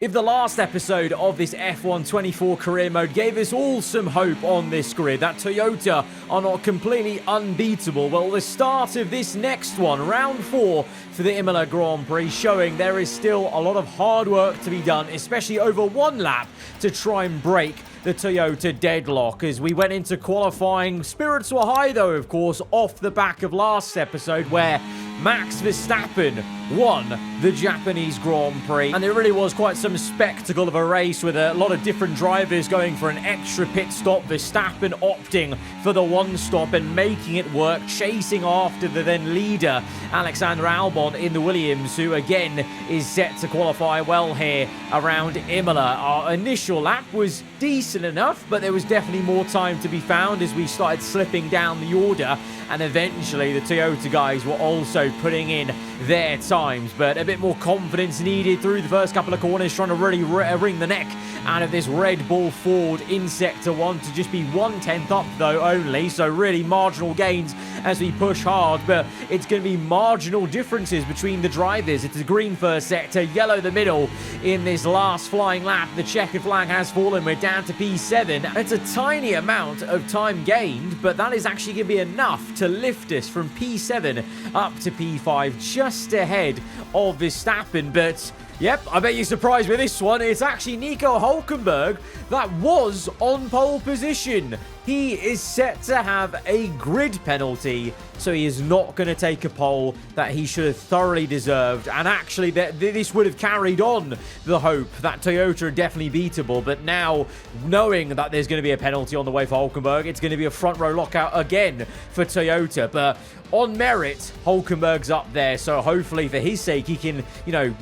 If the last episode of this F1 24 career mode gave us all some hope on this grid, that Toyota are not completely unbeatable, well, the start of this next one, round 4 for the Imola Grand Prix, showing there is still a lot of hard work to be done, especially over one lap, to try and break the Toyota deadlock. As we went into qualifying, spirits were high though, of course, off the back of last episode where Max Verstappen won the Japanese Grand Prix, and it really was quite some spectacle of a race with a lot of different drivers going for an extra pit stop, Verstappen opting for the one stop and making it work, chasing after the then leader Alexander Albon in the Williams, who again is set to qualify well here around Imola. Our initial lap was decent enough, but there was definitely more time to be found as we started slipping down the order, and eventually the Toyota guys were also putting in their times, but a bit more confidence needed through the first couple of corners, trying to really wring the neck out of this Red Bull Ford in Sector 1 to just be 1/10 up though only, so really marginal gains as we push hard, but it's going to be marginal differences between the drivers. It's a green first sector, yellow the middle in this last flying lap. The checkered flag has fallen, we're down to P7. It's a tiny amount of time gained, but that is actually going to be enough to lift us from P7 up to P5, just ahead of Verstappen. But yep, I bet you're surprised with this one. It's actually Nico Hülkenberg that was on pole position. He is set to have a grid penalty, so he is not going to take a pole that he should have thoroughly deserved. And actually, this would have carried on the hope that Toyota are definitely beatable. But now, knowing that there's going to be a penalty on the way for Hülkenberg, it's going to be a front row lockout again for Toyota. But on merit, Hülkenberg's up there, so hopefully for his sake he can,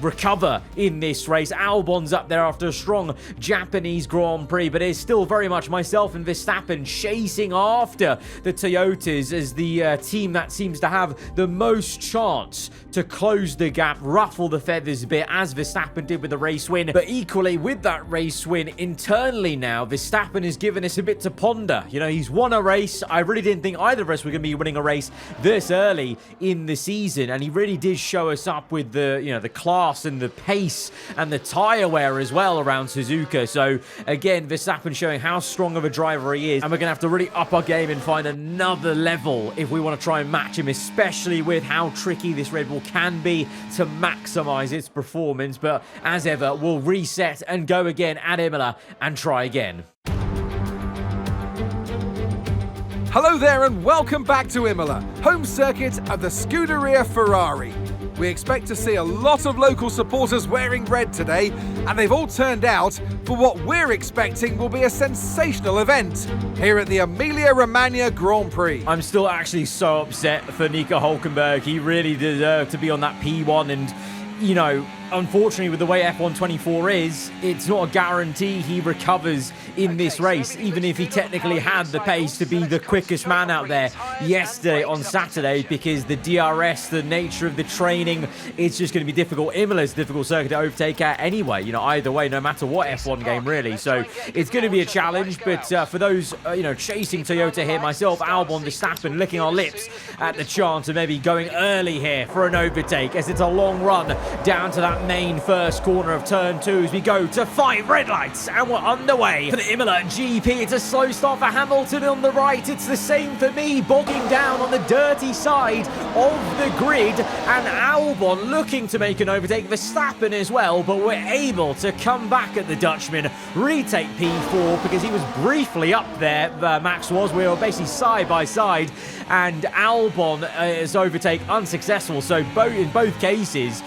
recover in this race. Albon's up there after a strong Japanese Grand Prix, but it's still very much myself and Verstappen chasing after the Toyotas as the team that seems to have the most chance to close the gap, ruffle the feathers a bit, as Verstappen did with the race win. But equally, with that race win internally now, Verstappen has given us a bit to ponder. He's won a race. I really didn't think either of us were going to be winning a race this early in the season, and he really did show us up with the class and the pace and the tyre wear as well around Suzuka. So again, Verstappen showing how strong of a driver he is, and we're going to have to really up our game and find another level if we want to try and match him, especially with how tricky this Red Bull can be to maximize its performance. But as ever, we'll reset and go again at Imola and try again. Hello there and welcome back to Imola, home circuit of the Scuderia Ferrari. We expect to see a lot of local supporters wearing red today, and they've all turned out for what we're expecting will be a sensational event here at the Emilia-Romagna Grand Prix. I'm still actually so upset for Nico Hülkenberg. He really deserved to be on that P1, and unfortunately, with the way F1 24 is, it's not a guarantee he recovers in this race, even if he technically had the pace to be the quickest man out there yesterday on Saturday, because the DRS, the nature of the training, it's just going to be difficult. Imola's a difficult circuit to overtake at anyway, either way, no matter what F1 game, really. So it's going to be a challenge, but for those, chasing Toyota here, myself, Albon, Verstappen, licking our lips at the chance of maybe going early here for an overtake, as it's a long run down to that main first corner of turn 2 as we go to 5 red lights, and we're underway for the Imola GP. It's a slow start for Hamilton on the right. It's the same for me, bogging down on the dirty side of the grid, and Albon looking to make an overtake, Verstappen as well, but we're able to come back at the Dutchman, retake P4 because he was briefly up there, Max was. We were basically side by side, and Albon is overtake unsuccessful. So in both cases,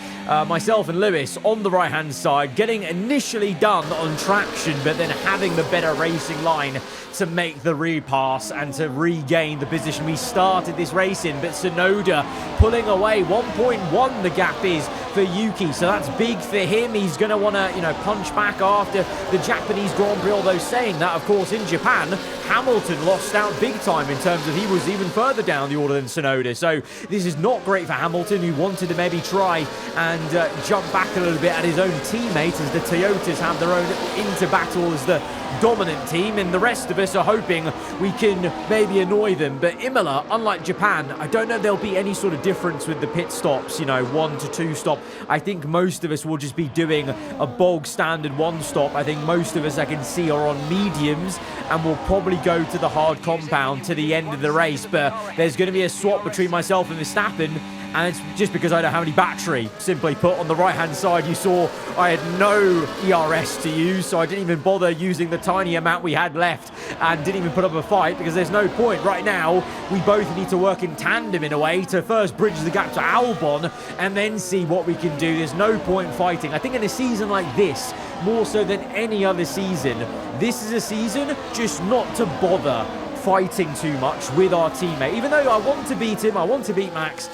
myself and Lewis on the right-hand side, getting initially done on traction, but then having the better racing line to make the repass and to regain the position we started this race in. But Tsunoda pulling away, 1.1 the gap is for Yuki, so that's big for him. He's going to want to, punch back after the Japanese Grand Prix, although saying that, of course, in Japan, Hamilton lost out big time in terms of he was even further down the order than Tsunoda. So this is not great for Hamilton, who wanted to maybe try and jump back a little bit at his own teammates, as the Toyotas have their own into battle as the dominant team, and the rest of us are hoping we can maybe annoy them. But Imola, unlike Japan, I don't know if there'll be any sort of difference with the pit stops, 1 to 2 stop I think most of us will just be doing a bog standard one-stop. I think most of us I can see are on mediums, and we'll probably go to the hard compound to the end of the race. But there's going to be a swap between myself and Verstappen, and it's just because I don't have any battery. Simply put, on the right-hand side, you saw I had no ERS to use, so I didn't even bother using the tiny amount we had left and didn't even put up a fight because there's no point. Right now, we both need to work in tandem in a way to first bridge the gap to Albon and then see what we can do. There's no point fighting. I think in a season like this, more so than any other season, this is a season just not to bother fighting too much with our teammate. Even though I want to beat him, I want to beat Max,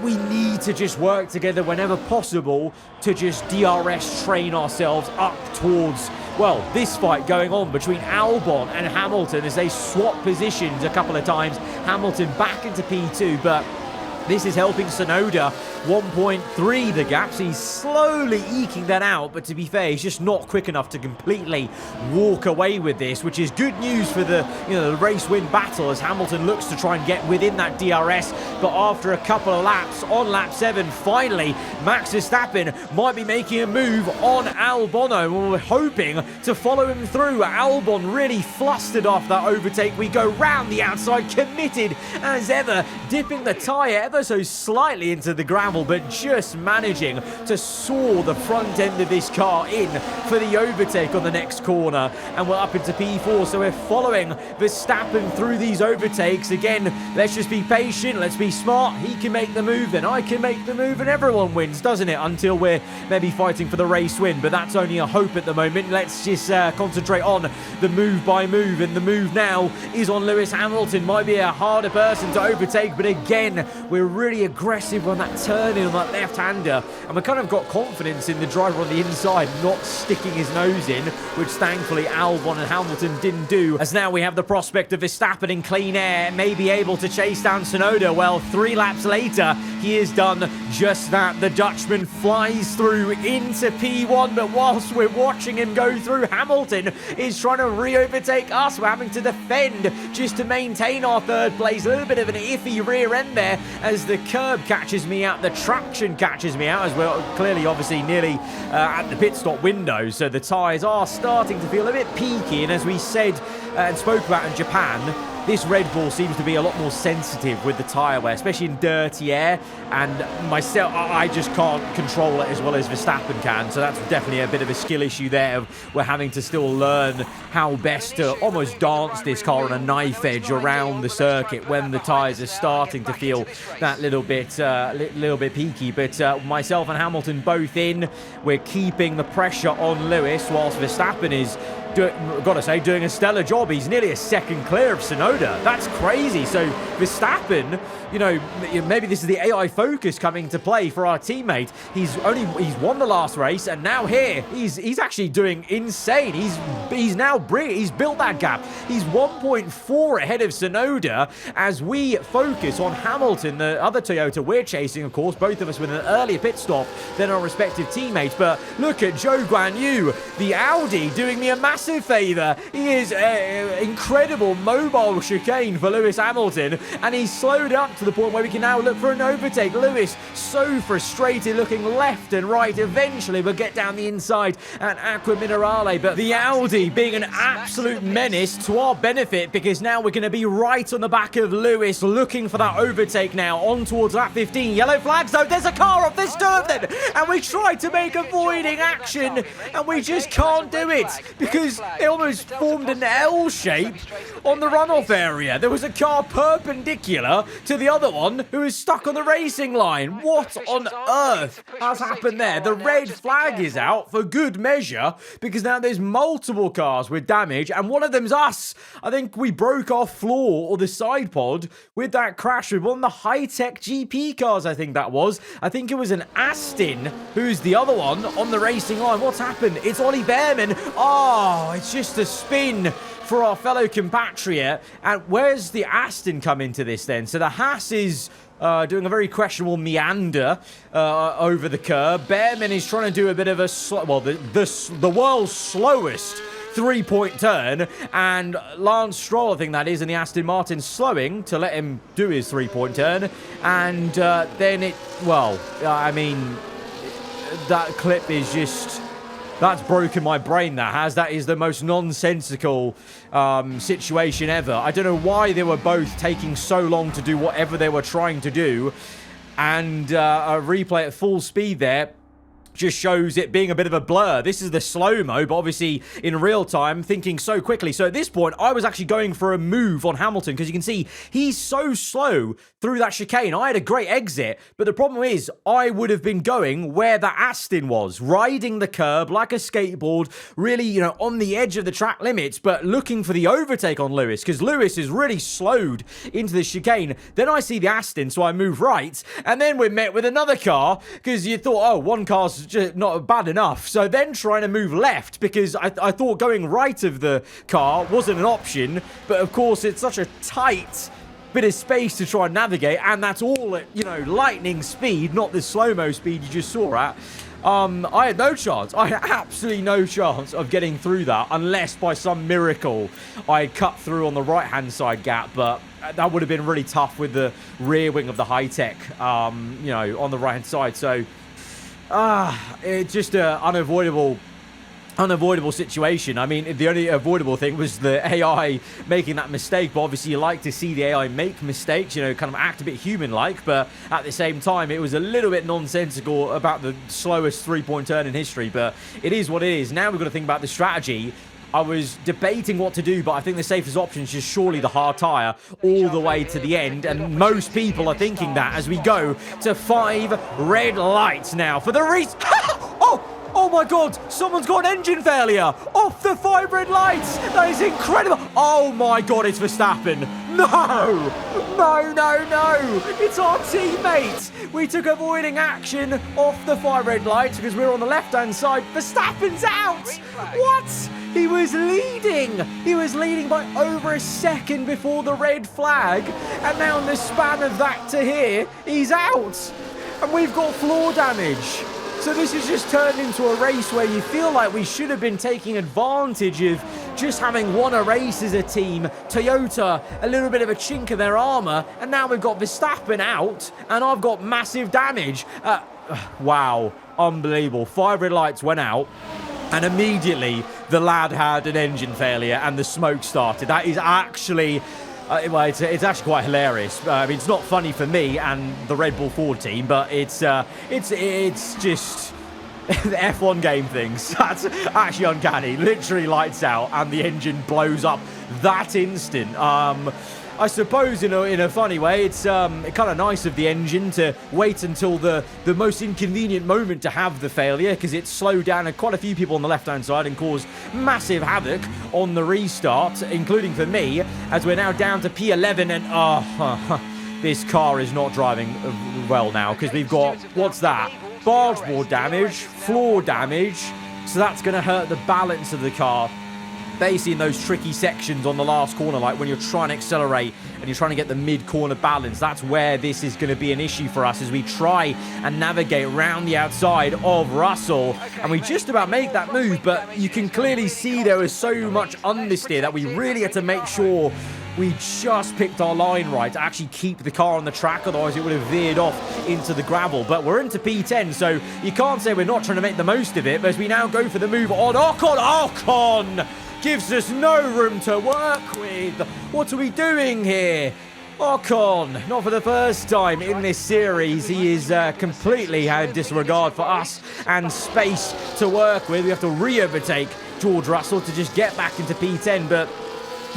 we need to just work together whenever possible to just DRS train ourselves up towards, well, this fight going on between Albon and Hamilton as they swap positions a couple of times. Hamilton back into P2, but this is helping Tsunoda 1.3 the gaps. He's slowly eking that out, but to be fair, he's just not quick enough to completely walk away with this, which is good news for the, the race win battle as Hamilton looks to try and get within that DRS. But after a couple of laps, on lap 7, finally, Max Verstappen might be making a move on Albon, and we're hoping to follow him through. Albon really flustered off that overtake. We go round the outside, committed as ever, dipping the tyre ever so slightly into the ground, but just managing to soar the front end of this car in for the overtake on the next corner. And we're up into P4, so we're following Verstappen through these overtakes. Again, let's just be patient, let's be smart. He can make the move, then I can make the move, and everyone wins, doesn't it? Until we're maybe fighting for the race win, but that's only a hope at the moment. Let's just concentrate on the move by move, and the move now is on Lewis Hamilton. Might be a harder person to overtake, but again, we're really aggressive on that turn in on that left-hander, and we kind of got confidence in the driver on the inside not sticking his nose in, which thankfully Albon and Hamilton didn't do, as now we have the prospect of Verstappen in clean air, may be able to chase down Tsunoda. Well, 3 laps later, he has done just that. The Dutchman flies through into P1, but whilst we're watching him go through, Hamilton is trying to re-overtake us. We're having to defend just to maintain our 3rd place. A little bit of an iffy rear end there as the curb catches me out, the traction catches me out, as we're clearly obviously nearly at the pit stop window, so the tyres are starting to feel a bit peaky. And as we said and spoke about in Japan, this Red Bull seems to be a lot more sensitive with the tyre wear, especially in dirty air, and myself, I just can't control it as well as Verstappen can, so that's definitely a bit of a skill issue there. We're having to still learn how best to almost dance this car on a knife edge around the circuit when the tyres are starting to feel that little bit peaky. But myself and Hamilton both in, we're keeping the pressure on Lewis, whilst Verstappen is doing a stellar job. He's nearly a second clear of Tsunoda. That's crazy. So Verstappen, maybe this is the AI focus coming to play for our teammate. He's won the last race, and now here he's actually doing insane. He's built that gap. He's 1.4 ahead of Tsunoda as we focus on Hamilton, the other Toyota we're chasing, of course, both of us with an earlier pit stop than our respective teammates. But look at Zhou Guanyu, the Audi, doing me a massive favour. He is incredible mobile chicane for Lewis Hamilton, and he's slowed up to the point where we can now look for an overtake. Lewis so frustrated, looking left and right. Eventually we'll get down the inside at Aqua Minerale, but the Audi being an absolute menace to our benefit, because now we're going to be right on the back of Lewis, looking for that overtake now on towards lap 15. Yellow flags though, there's a car off, there's 2 of them, and we tried to make avoiding action and we just can't do it because it almost formed an L shape on the runoff area. There was a car perpendicular to the other one who is stuck on the racing line. What on earth has happened there? The red flag is out for good measure because now there's multiple cars with damage, and one of them's us. I think we broke our floor or the side pod with that crash with one of the high-tech GP cars, I think that was. I think it was an Aston who's the other one on the racing line. What's happened? It's Ollie Behrman. Oh, it's just a spin for our fellow compatriot. And where's the Aston come into this then? So the Haas is doing a very questionable meander over the curb. Behrman is trying to do a bit of a the world's slowest 3-point turn, and Lance Stroll, I think that is, in the Aston Martin, slowing to let him do his 3-point turn, and then that clip is just... That's broken my brain, that has. That is the most nonsensical situation ever. I don't know why they were both taking so long to do whatever they were trying to do. And a replay at full speed there just shows it being a bit of a blur. This is the slow-mo, but obviously in real time, thinking so quickly. So at this point, I was actually going for a move on Hamilton, because you can see he's so slow through that chicane. I had a great exit, but the problem is I would have been going where the Aston was, riding the curb like a skateboard, really, you know, on the edge of the track limits, but looking for the overtake on Lewis, because Lewis is really slowed into the chicane. Then I see the Aston, so I move right, and then we're met with another car, because you thought, oh, one car's just not bad enough. So then trying to move left, because I thought going right of the car wasn't an option, but of course it's such a tight bit of space to try and navigate, and that's all at, you know, lightning speed, not the slow-mo speed you just saw at. I had no chance. I had absolutely no chance of getting through that, unless by some miracle I cut through on the right-hand side gap, but that would have been really tough with the rear wing of the high-tech, you know, on the right-hand side. So it's just an unavoidable situation. I mean, the only avoidable thing was the AI making that mistake, but obviously you like to see the AI make mistakes, you know, kind of act a bit human-like, but at the same time, it was a little bit nonsensical about the slowest three-point turn in history, but it is what it is. Now we've got to think about the strategy. I was debating what to do, but I think the safest option is just surely the hard tyre all the way to the end, and most people are thinking that as we go to 5 red lights now for the race. Oh my God, someone's got an engine failure off the 5 red lights. That is incredible. Oh my God, it's Verstappen. No, it's our teammate. We took avoiding action off the 5 red lights because we're on the left-hand side. Verstappen's out. What? He was leading. He was leading by over a second before the red flag. And now in the span of that to here, he's out. And we've got floor damage. So this has just turned into a race where you feel like we should have been taking advantage of just having won a race as a team. Toyota, a little bit of a chink in their armour, and now we've got Verstappen out, and I've got massive damage. Wow, unbelievable. 5 red lights went out, and immediately the lad had an engine failure, and the smoke started. That is actually... well, it's actually quite hilarious. I mean, it's not funny for me and the Red Bull Ford team, but it's just the F1 game things. That's actually uncanny. Literally lights out and the engine blows up that instant. I suppose in a funny way, it's kind of nice of the engine to wait until the most inconvenient moment to have the failure, because it slowed down quite a few people on the left-hand side and caused massive havoc on the restart, including for me, as we're now down to P11, and this car is not driving well now, because we've got, what's that? Bargeboard damage, floor damage, so that's going to hurt the balance of the car. Basically in those tricky sections on the last corner, like when you're trying to accelerate and you're trying to get the mid-corner balance, that's where this is going to be an issue for us as we try and navigate around the outside of Russell. And we just about make that move, but you can clearly see there was so much understeer that we really had to make sure we just picked our line right to actually keep the car on the track, otherwise it would have veered off into the gravel. But we're into P10, so you can't say we're not trying to make the most of it, but as we now go for the move on Ocon gives us no room to work with. What are we doing here? Ocon, not for the first time in this series, he is completely had disregard for us and space to work with. We have to re-overtake George Russell to just get back into P10, but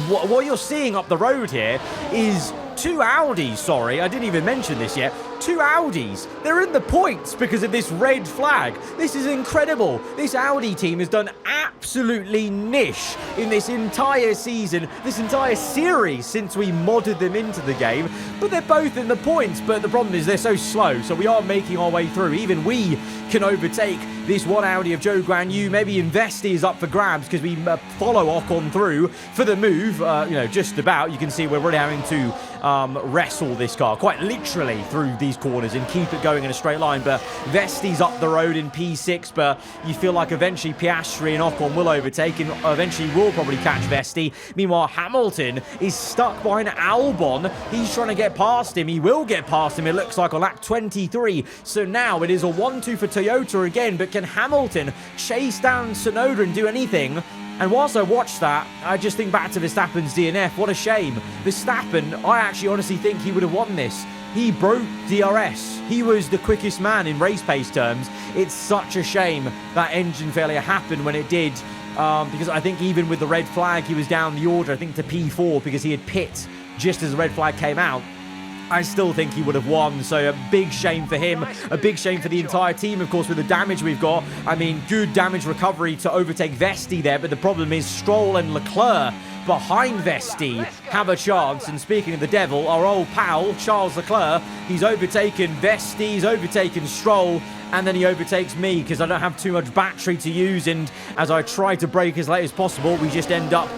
what you're seeing up the road here is 2 Audis, sorry, I didn't even mention this yet. 2 Audis. They're in the points because of this red flag. This is incredible. This Audi team has done absolutely niche in this entire season, this entire series since we modded them into the game. But they're both in the points. But the problem is they're so slow. So we are making our way through. Even we can overtake this one Audi of Joe Guan Yu. Maybe Investi is up for grabs because we follow Ocon through for the move. You know, just about. You can see we're really having to wrestle this car quite literally through the these corners and keep it going in a straight line. But Vesti's up the road in P6, but you feel like eventually Piastri and Ocon will overtake and eventually will probably catch Vesti. Meanwhile, Hamilton is stuck behind Albon. He's trying to get past him. He will get past him, it looks like, on lap 23. So now it is a 1-2 for Toyota again, but can Hamilton chase down Tsunoda and do anything? And whilst I watch that, I just think back to Verstappen's DNF. What a shame. Verstappen, I actually honestly think he would have won this. He broke DRS. He was the quickest man in race pace terms. It's such a shame that engine failure happened when it did, because I think even with the red flag, he was down the order, I think, to P4 because he had pit just as the red flag came out. I still think he would have won, so a big shame for him, a big shame for the entire team, of course, with the damage we've got. I mean, good damage recovery to overtake Vesti there, but the problem is Stroll and Leclerc behind Vesti have a chance. And speaking of the devil, our old pal, Charles Leclerc, he's overtaken Vesti, he's overtaken Stroll, and then he overtakes me because I don't have too much battery to use, and as I try to brake as late as possible, we just end up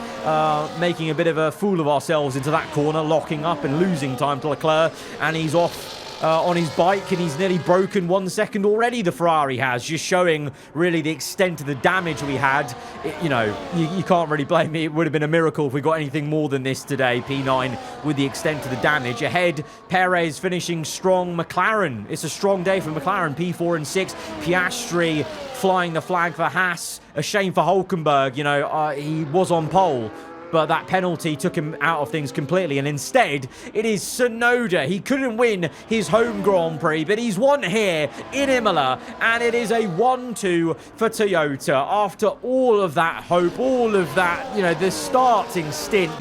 making a bit of a fool of ourselves into that corner, locking up and losing time to Leclerc, and he's off on his bike, and he's nearly broken 1 second already, the Ferrari has, just showing really the extent of the damage we had. You know, you can't really blame me. It would have been a miracle if we got anything more than this today, P9, with the extent of the damage. Ahead, Perez finishing strong. McLaren, it's a strong day for McLaren, P4 and 6. Piastri flying the flag for Haas. A shame for Hulkenberg, you know, he was on pole, but that penalty took him out of things completely, and instead, it is Tsunoda. He couldn't win his home Grand Prix, but he's won here in Imola, and it is a 1-2 for Toyota. After all of that hope, all of that, you know, the starting stint,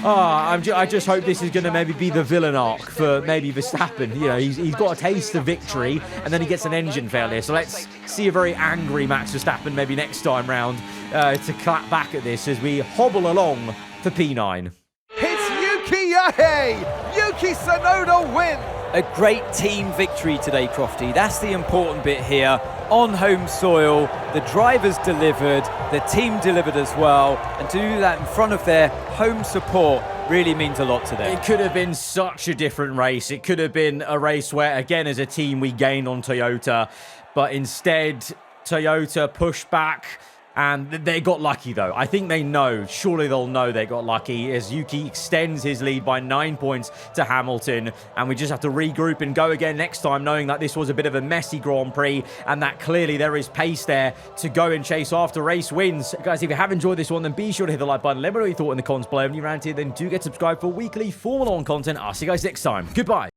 I just hope this is going to maybe be the villain arc for maybe Verstappen. You know, he's got a taste of victory, and then he gets an engine failure. So let's see a very angry Max Verstappen maybe next time round to clap back at this as we hobble along for P9. It's Yuki Yahei! Yuki Tsunoda wins! A great team victory today, Crofty. That's the important bit here. On home soil, the drivers delivered, the team delivered as well, and to do that in front of their home support really means a lot today. It could have been such a different race. It could have been a race where, again, as a team, we gained on Toyota, but instead, Toyota pushed back. And they got lucky, though. I think they know. Surely they'll know they got lucky as Yuki extends his lead by 9 points to Hamilton. And we just have to regroup and go again next time, knowing that this was a bit of a messy Grand Prix and that clearly there is pace there to go and chase after race wins. Guys, if you have enjoyed this one, then be sure to hit the like button. Let me know what you thought in the comments below. And if you're around here, then do get subscribed for weekly Formula 1 content. I'll see you guys next time. Goodbye.